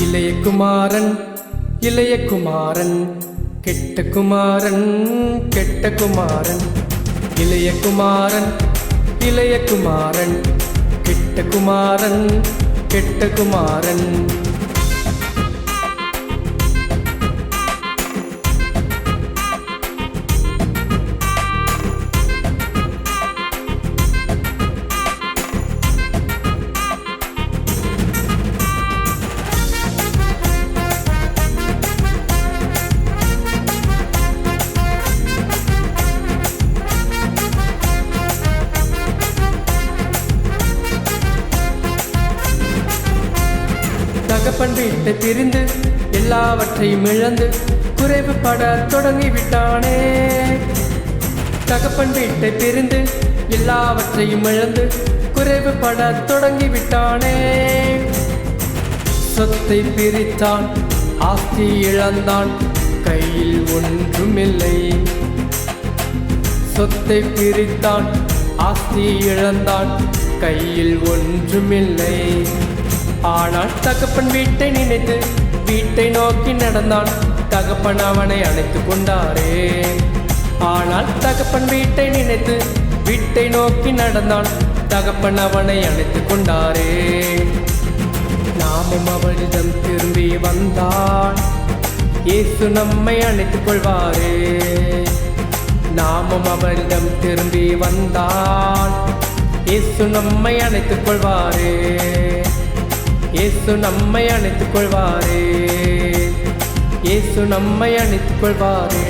இளைய குமாரன் இளைய குமாரன் கெட்ட குமாரன் கெட்ட குமாரன். இளைய குமாரன் இளைய குமாரன் கெட்ட குமாரன் கெட்ட குமாரன். தகப்பன் வீட்டை பிரிந்து எல்லாவற்றையும் இழந்து குறைவுபட தொடங்கிவிட்டானே. தகப்பன் வீட்டை பிரிந்து எல்லாவற்றையும் இழந்து குறைவுபட தொடங்கிவிட்டானே. சொத்தை பிரித்தான், ஆஸ்தி இழந்தான், கையில் ஒன்றுமில்லை. சொத்தை பிரித்தான், ஆஸ்தி இழந்தான், கையில் ஒன்றுமில்லை. ஆனால் தகப்பன் வீட்டை நினைத்து வீட்டை நோக்கி நடந்தான், தகப்பன் அவனை அணைத்துக் கொண்டாரே. ஆனால் தகப்பன் வீட்டை நினைத்து வீட்டை நோக்கி நடந்தான், தகப்பன் அவனை அணைத்துக் கொண்டாரே. நாமும் அவரிடம் திரும்பி வந்தான், இயேசு நம்மை அணைத்துக் கொள்வாரே. நாமும் அவரிடம் திரும்பி வந்தான், இயேசு நம்மை அணைத்துக் கொள்வாரே. இயேசு நம்மை அணைத்துக் கொள்வாரே. இயேசு நம்மை அணைத்துக் கொள்வாரே.